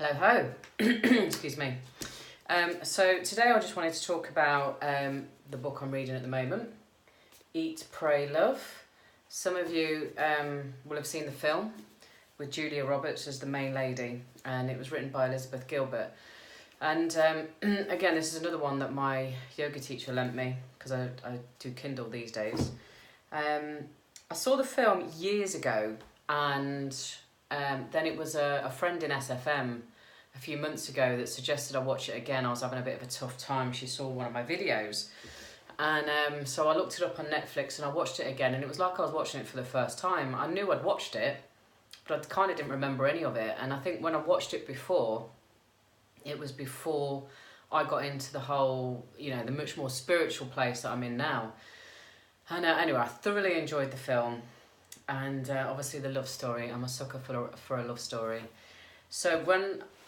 Hello, ho. Excuse me. So today I just wanted to talk about the book I'm reading at the moment, Eat, Pray, Love. Some of you will have seen the film with Julia Roberts as the main lady, and it was written by Elizabeth Gilbert. And again, this is another one that my yoga teacher lent me, because I do Kindle these days. I saw the film years ago, and then it was a friend in SFM a few months ago that suggested I watch it again. I was having a bit of a tough time. She saw one of my videos, and so I looked it up on Netflix and I watched it again, and it was like I was watching it for the first time. I knew I'd watched it, but I kind of didn't remember any of it. And I think when I watched it before, it was before I got into the whole, the much more spiritual place that I'm in now. And anyway, I thoroughly enjoyed the film, and obviously the love story. I'm a sucker for a love story. So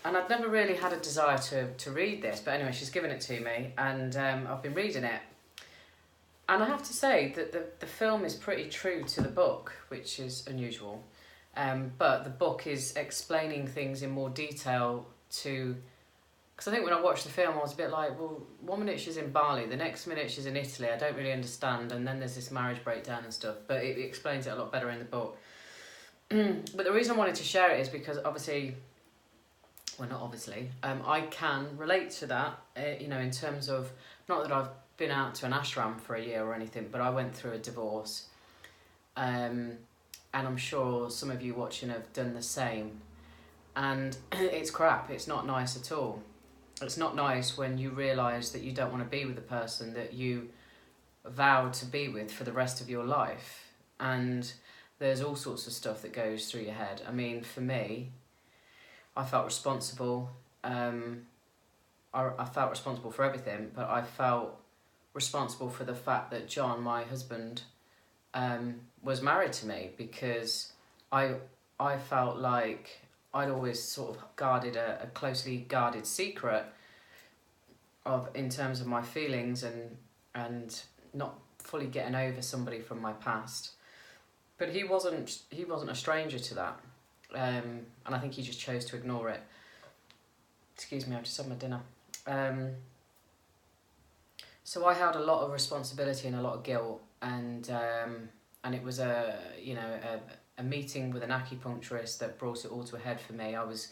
and I'd never really had a desire to read this, but anyway, she's given it to me, and I've been reading it. And I have to say that the film is pretty true to the book, which is unusual. But the book is explaining things in more detail because I think when I watched the film, I was a bit like, well, 1 minute she's in Bali, the next minute she's in Italy, I don't really understand, and then there's this marriage breakdown and stuff, but it explains it a lot better in the book. But the reason I wanted to share it is because I can relate to that, in terms of, not that I've been out to an ashram for a year or anything, but I went through a divorce, and I'm sure some of you watching have done the same, and it's crap. It's not nice at all. It's not nice when you realise that you don't want to be with the person that you vowed to be with for the rest of your life, and there's all sorts of stuff that goes through your head. I mean, for me, I felt responsible. I felt responsible for everything, but I felt responsible for the fact that John, my husband, was married to me, because I felt like I'd always sort of guarded a closely guarded secret in terms of my feelings and not fully getting over somebody from my past. But he wasn't a stranger to that. And I think he just chose to ignore it. Excuse me, I've just had my dinner. So I held a lot of responsibility and a lot of guilt, and it was a meeting with an acupuncturist that brought it all to a head for me. I was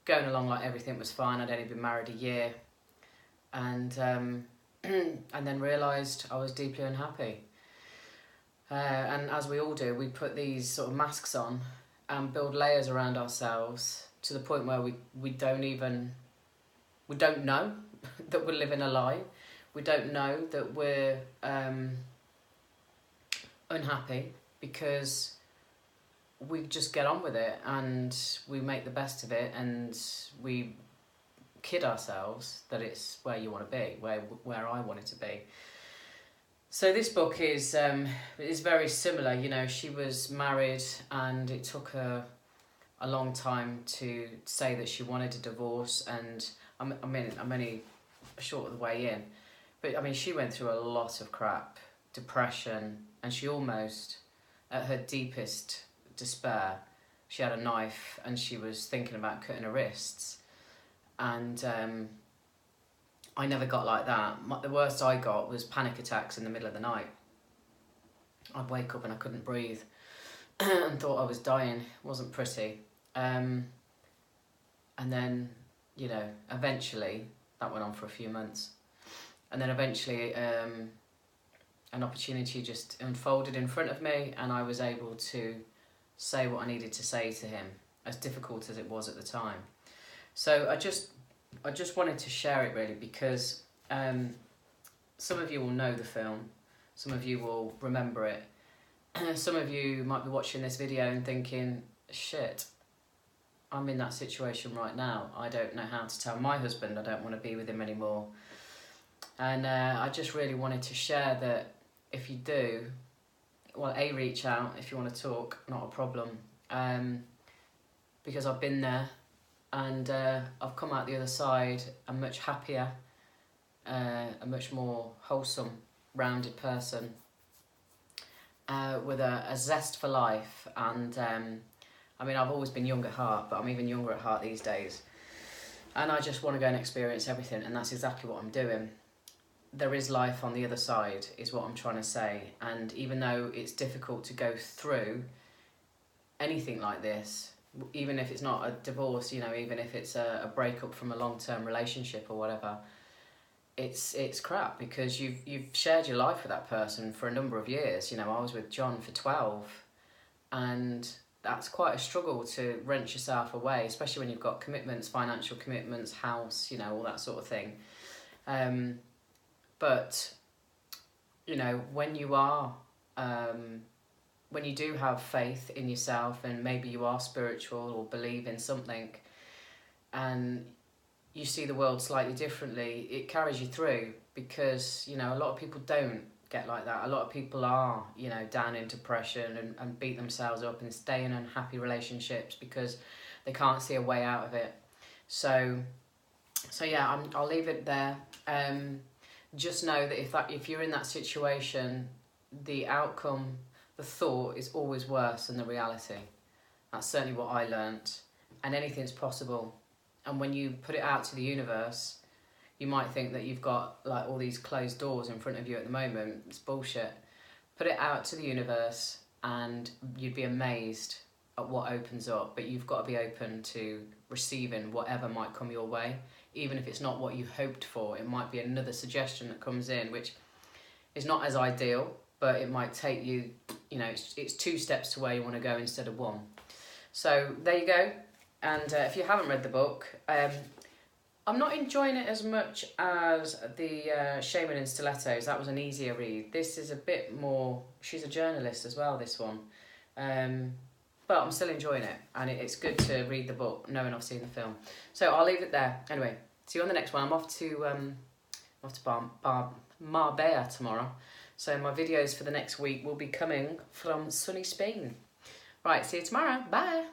going along like everything was fine. I'd only been married a year, and then realised I was deeply unhappy. And as we all do, we put these sort of masks on and build layers around ourselves to the point where we don't know that we're living a lie. We don't know that we're unhappy, because we just get on with it and we make the best of it, and we kid ourselves that it's where you want to be, where I want it to be. So this book is very similar. She was married, and it took her a long time to say that she wanted a divorce, and I'm only a short of the way in, but she went through a lot of crap, depression, and she almost, at her deepest despair, she had a knife and she was thinking about cutting her wrists, and I never got like that. The worst I got was panic attacks in the middle of the night. I'd wake up and I couldn't breathe and thought I was dying. It wasn't pretty. And then, eventually, that went on for a few months. And then eventually an opportunity just unfolded in front of me, and I was able to say what I needed to say to him, as difficult as it was at the time. So I just wanted to share it, really, because some of you will know the film, some of you will remember it, some of you might be watching this video and thinking, shit, I'm in that situation right now. I don't know how to tell my husband I don't want to be with him anymore. And I just really wanted to share that if you do, well, reach out if you want to talk, not a problem, because I've been there. And I've come out the other side a much happier, a much more wholesome, rounded person, with a zest for life. And I've always been young at heart, but I'm even younger at heart these days. and I just want to go and experience everything, and that's exactly what I'm doing. There is life on the other side, is what I'm trying to say. And even though it's difficult to go through anything like this, even if it's not a divorce, you know, even if it's a breakup from a long-term relationship or whatever, it's crap, because you've shared your life with that person for a number of years. You know, I was with John for 12, and that's quite a struggle to wrench yourself away, especially when you've got commitments, financial commitments, house, you know, all that sort of thing. But, you know, when you are, when you do have faith in yourself, and maybe you are spiritual or believe in something, and you see the world slightly differently, it carries you through, because, you know, a lot of people don't get like that. A lot of people are, you know, down in depression and beat themselves up and stay in unhappy relationships because they can't see a way out of it. So yeah, I'll leave it there. Just know that if you're in that situation, the outcome, the thought is always worse than the reality. That's certainly what I learnt. And anything's possible. And when you put it out to the universe, you might think that you've got like all these closed doors in front of you at the moment. It's bullshit. Put it out to the universe and you'd be amazed at what opens up. But you've got to be open to receiving whatever might come your way. Even if it's not what you hoped for, it might be another suggestion that comes in, which is not as ideal, but it might take you, you know, it's 2 steps to where you want to go instead of 1. So there you go. And if you haven't read the book, I'm not enjoying it as much as the Shaman in Stilettos. That was an easier read. This is a bit more, she's a journalist as well, this one. But I'm still enjoying it, and it's good to read the book knowing I've seen the film. So I'll leave it there. Anyway, see you on the next one. I'm off to Marbella tomorrow. So my videos for the next week will be coming from sunny Spain. Right, see you tomorrow. Bye.